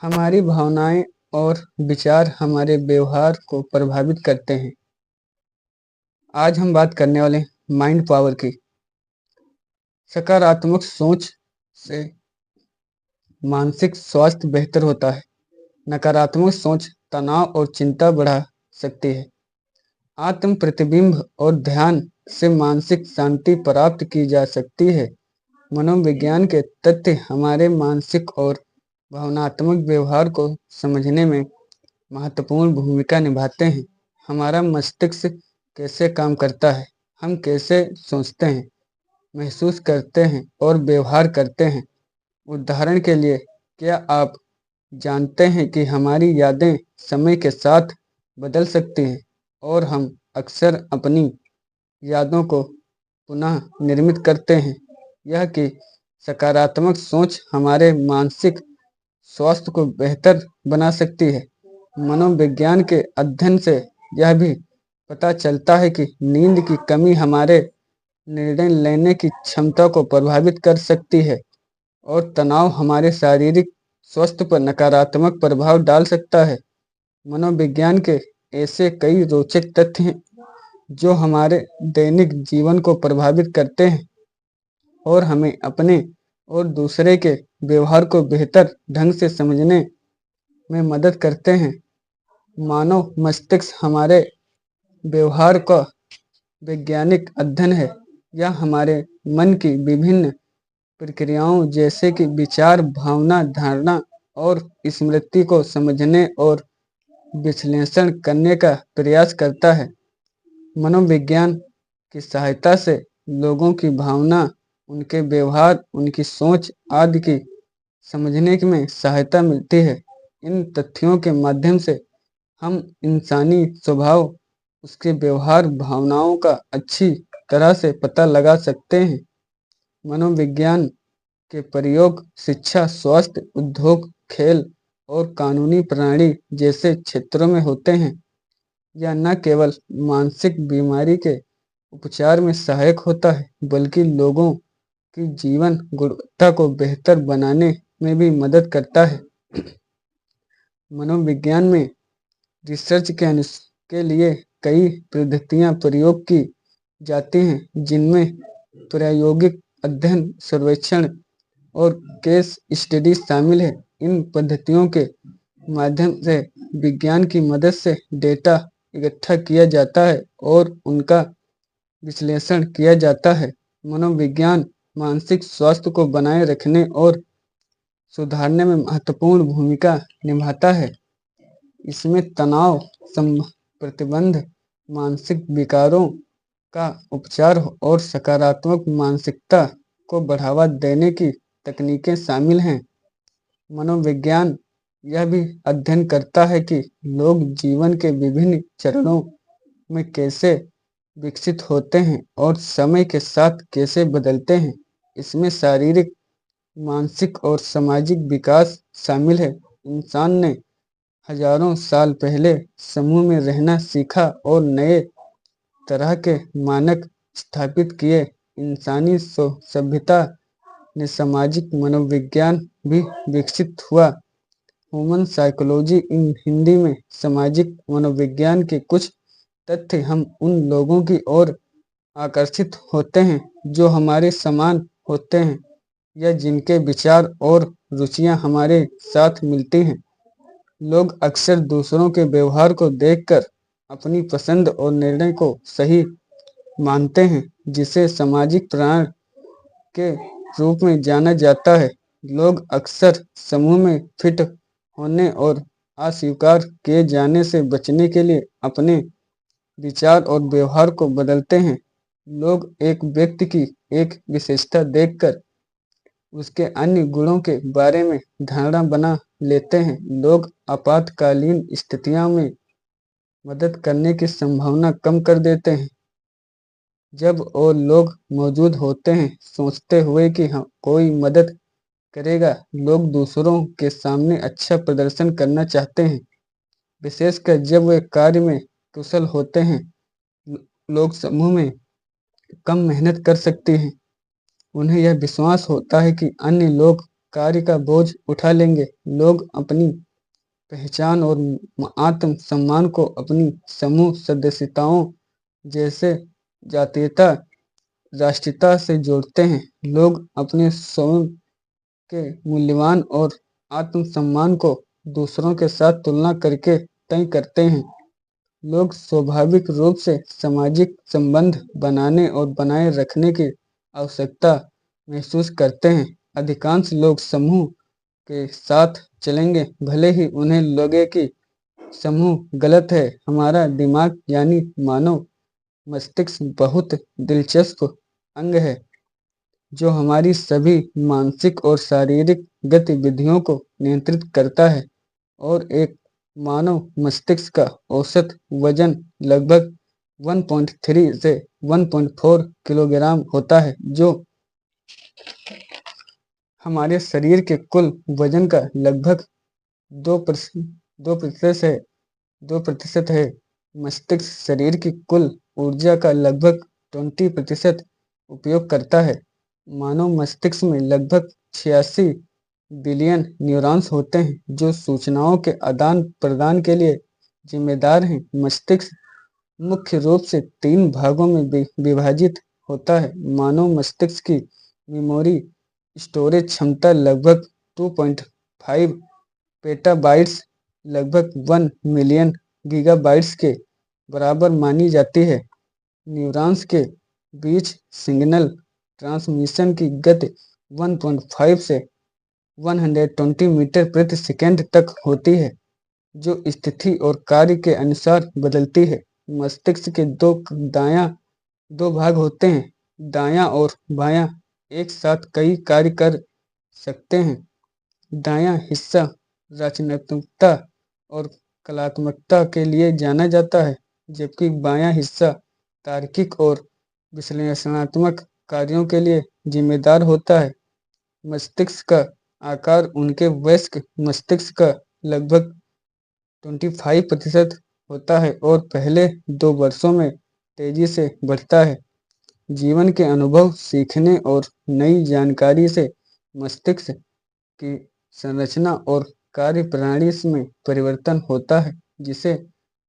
हमारी भावनाएं और विचार हमारे व्यवहार को प्रभावित करते हैं। आज हम बात करने वाले हैं माइंड पावर की। सकारात्मक सोच से मानसिक स्वास्थ्य बेहतर होता है। नकारात्मक सोच तनाव और चिंता बढ़ा सकती है। आत्म प्रतिबिंब और ध्यान से मानसिक शांति प्राप्त की जा सकती है। मनोविज्ञान के तथ्य हमारे मानसिक और भावनात्मक व्यवहार को समझने में महत्वपूर्ण भूमिका निभाते हैं। हमारा मस्तिष्क कैसे काम करता है, हम कैसे सोचते हैं, महसूस करते हैं और व्यवहार करते हैं। उदाहरण के लिए, क्या आप जानते हैं कि हमारी यादें समय के साथ बदल सकती हैं और हम अक्सर अपनी यादों को पुनः निर्मित करते हैं। यह कि सकारात्मक सोच हमारे मानसिक स्वास्थ्य को बेहतर बना सकती है। मनोविज्ञान के अध्ययन से यह भी पता चलता है कि नींद की कमी हमारे निर्णय लेने की क्षमता को प्रभावित कर सकती है और तनाव हमारे शारीरिक स्वास्थ्य पर नकारात्मक प्रभाव डाल सकता है। मनोविज्ञान के ऐसे कई रोचक तथ्य हैं जो हमारे दैनिक जीवन को प्रभावित करते हैं और हमें अपने और दूसरे के व्यवहार को बेहतर ढंग से समझने में मदद करते हैं। मानव मस्तिष्क हमारे व्यवहार का वैज्ञानिक अध्ययन है। यह हमारे मन की विभिन्न प्रक्रियाओं जैसे कि विचार, भावना, धारणा और स्मृति को समझने और विश्लेषण करने का प्रयास करता है। मनोविज्ञान की सहायता से लोगों की भावना, उनके व्यवहार, उनकी सोच आदि की समझने में सहायता मिलती है। इन तथ्यों के माध्यम से हम इंसानी स्वभाव, उसके व्यवहार, भावनाओं का अच्छी तरह से पता लगा सकते हैं। मनोविज्ञान के प्रयोग शिक्षा, स्वास्थ्य, उद्योग, खेल और कानूनी प्रणाली जैसे क्षेत्रों में होते हैं। यह न केवल मानसिक बीमारी के उपचार में सहायक होता है, बल्कि लोगों की जीवन गुणवत्ता को बेहतर बनाने में भी मदद करता है। मनोविज्ञान में रिसर्च के लिए कई पद्धतियां प्रयोग की जाती हैं, जिनमें प्रायोगिक अध्ययन, सर्वेक्षण और केस स्टडी शामिल है। इन पद्धतियों के माध्यम से विज्ञान की मदद से डेटा इकट्ठा किया जाता है और उनका विश्लेषण किया जाता है। मनोविज्ञान मानसिक स्वास्थ्य को बनाए रखने और सुधारने में महत्वपूर्ण भूमिका निभाता है। इसमें तनाव प्रतिबंध, मानसिक विकारों का उपचार और सकारात्मक मानसिकता को बढ़ावा देने की तकनीकें शामिल हैं। मनोविज्ञान यह भी अध्ययन करता है कि लोग जीवन के विभिन्न चरणों में कैसे विकसित होते हैं और समय के साथ कैसे बदलते हैं। इसमें शारीरिक, मानसिक और सामाजिक विकास शामिल है। इंसान ने हजारों साल पहले समूह में रहना सीखा और नए तरह के मानक स्थापित किए। इंसानी सभ्यता ने सामाजिक मनोविज्ञान भी विकसित हुआ। ह्यूमन साइकोलॉजी इन हिंदी में सामाजिक मनोविज्ञान के कुछ तथ्य हम उन लोगों की ओर आकर्षित होते हैं जो हमारे समान होते हैं या जिनके विचार और रुचियां हमारे साथ मिलती हैं। लोग अक्सर दूसरों के व्यवहार को देखकर अपनी पसंद और निर्णय को सही मानते हैं, जिसे सामाजिक प्राण के रूप में जाना जाता है। लोग अक्सर समूह में फिट होने और अस्वीकार किए जाने से बचने के लिए अपने विचार और व्यवहार को बदलते हैं। लोग एक व्यक्ति की एक विशेषता देखकर उसके अन्य गुणों के बारे में धारणा बना लेते हैं। लोग आपातकालीन स्थितियों में मदद करने की संभावना कम कर देते हैं। जब और लोग मौजूद होते हैं सोचते हुए कि कोई मदद करेगा, लोग दूसरों के सामने अच्छा प्रदर्शन करना चाहते हैं, विशेषकर जब वे कार्य में कुशल होते हैं। लोग समूह में कम मेहनत कर सकते हैं। उन्हें यह विश्वास होता है कि अन्य लोग कार्य का बोझ उठा लेंगे। लोग अपनी पहचान और आत्म सम्मान को अपनी समूह सदस्यताओं जैसे जातीयता, राष्ट्रीयता से जोड़ते हैं। लोग अपने स्वयं के मूल्यवान और आत्मसम्मान को दूसरों के साथ तुलना करके तय करते हैं। लोग स्वाभाविक रूप से सामाजिक संबंध बनाने और बनाए रखने की आवश्यकता महसूस करते हैं। अधिकांश लोग समूह के साथ चलेंगे, भले ही उन्हें लगे कि समूह गलत है। हमारा दिमाग यानी मानव मस्तिष्क बहुत दिलचस्प अंग है जो हमारी सभी मानसिक और शारीरिक गतिविधियों को नियंत्रित करता है, और एक मानव मस्तिष्क का औसत वजन लगभग 1.3 से 1.4 किलोग्राम होता है, जो हमारे शरीर के कुल वजन का लगभग 2% है। मस्तिष्क शरीर की कुल ऊर्जा का लगभग 20% उपयोग करता है। मानव मस्तिष्क में लगभग 86 बिलियन न्यूरॉन्स होते हैं जो सूचनाओं के आदान प्रदान के लिए जिम्मेदार हैं। मस्तिष्क मुख्य रूप से 3 भागों में विभाजित होता है। मानव मस्तिष्क की मेमोरी स्टोरेज क्षमता लगभग 2.5 पेटाबाइट्स लगभग 1 मिलियन गीगाबाइट्स के बराबर मानी जाती है। न्यूरॉन्स के बीच सिग्नल ट्रांसमिशन की गति 1.5 से 120 मीटर प्रति सेकंड तक होती है, जो स्थिति और कार्य के अनुसार बदलती है। मस्तिष्क के दो भाग होते हैं, दायां और बायां, एक साथ कई कार्य कर सकते हैं। दायां हिस्सा रचनात्मकता और कलात्मकता के लिए जाना जाता है, जबकि बायां हिस्सा तार्किक और विश्लेषणात्मक कार्यों के लिए जिम्मेदार होता है। मस्तिष्क का आकार उनके वयस्क मस्तिष्क का लगभग 25% होता है और पहले 2 वर्षों में तेजी से बढ़ता है। जीवन के अनुभव, सीखने और नई जानकारी से मस्तिष्क की संरचना और कार्यप्रणाली में परिवर्तन होता है, जिसे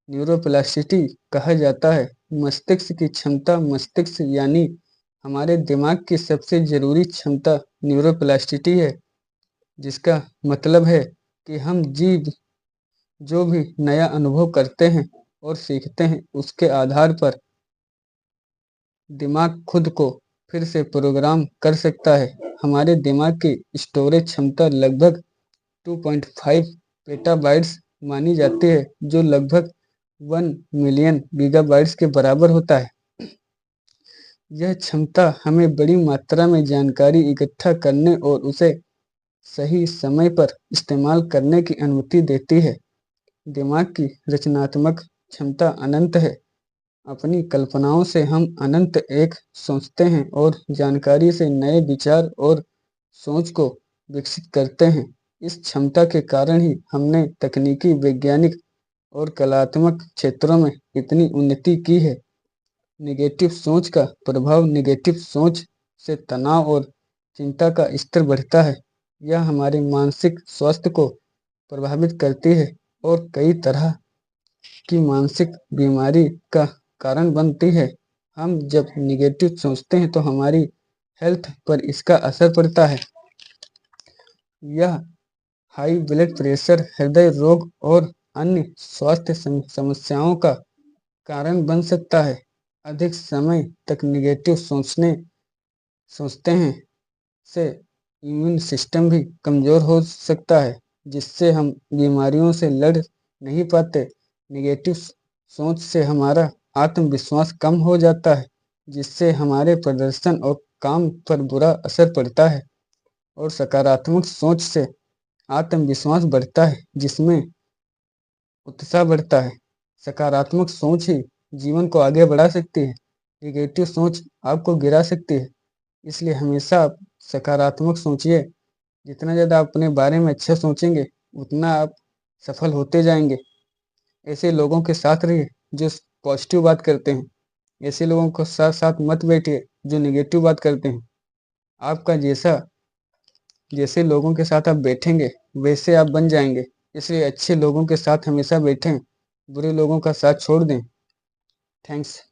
न्यूरोप्लास्टिसिटी कहा जाता है। मस्तिष्क की क्षमता, मस्तिष्क यानी हमारे दिमाग की सबसे जरूरी क्षमता न्यूरोप्लास्टिसिटी है, जिसका मतलब है कि हम जो भी नया अनुभव करते हैं और सीखते हैं, उसके आधार पर दिमाग खुद को फिर से प्रोग्राम कर सकता है। हमारे दिमाग की स्टोरेज क्षमता लगभग 2.5 पेटाबाइट्स मानी जाती है, जो लगभग 1 मिलियन गीगाबाइट्स के बराबर होता है। यह क्षमता हमें बड़ी मात्रा में जानकारी इकट्ठा करने और उसे सही समय पर इस्तेमाल करने की अनुमति देती है। दिमाग की रचनात्मक क्षमता अनंत है। अपनी कल्पनाओं से हम अनंत एक सोचते हैं और जानकारी से नए विचार और सोच को विकसित करते हैं। इस क्षमता के कारण ही हमने तकनीकी, वैज्ञानिक और कलात्मक क्षेत्रों में इतनी उन्नति की है। नेगेटिव सोच का प्रभाव, नेगेटिव सोच से तनाव और चिंता का स्तर बढ़ता है। यह हमारे मानसिक स्वास्थ्य को प्रभावित करती है और कई तरह की मानसिक बीमारी का कारण बनती है। हम जब निगेटिव सोचते हैं तो हमारी हेल्थ पर इसका असर पड़ता है। यह हाई ब्लड प्रेशर, हृदय रोग और अन्य स्वास्थ्य समस्याओं का कारण बन सकता है। अधिक समय तक निगेटिव सोचते हैं से इम्यून सिस्टम भी कमजोर हो सकता है, जिससे हम बीमारियों से लड़ नहीं पाते। निगेटिव सोच से हमारा आत्मविश्वास कम हो जाता है, जिससे हमारे प्रदर्शन और काम पर बुरा असर पड़ता है। और सकारात्मक सोच से आत्मविश्वास बढ़ता है, जिसमें उत्साह बढ़ता है। सकारात्मक सोच ही जीवन को आगे बढ़ा सकती है। निगेटिव सोच आपको गिरा सकती है। इसलिए हमेशा आप सकारात्मक सोचिए। जितना ज़्यादा आप अपने बारे में अच्छा सोचेंगे, उतना आप सफल होते जाएंगे। ऐसे लोगों के साथ रहिए जो पॉजिटिव बात करते हैं। ऐसे लोगों के साथ साथ मत बैठिए जो नेगेटिव बात करते हैं। आपका जैसा जैसे लोगों के साथ आप बैठेंगे वैसे आप बन जाएंगे। इसलिए अच्छे लोगों के साथ हमेशा बैठें, बुरे लोगों का साथ छोड़ दें। थैंक्स।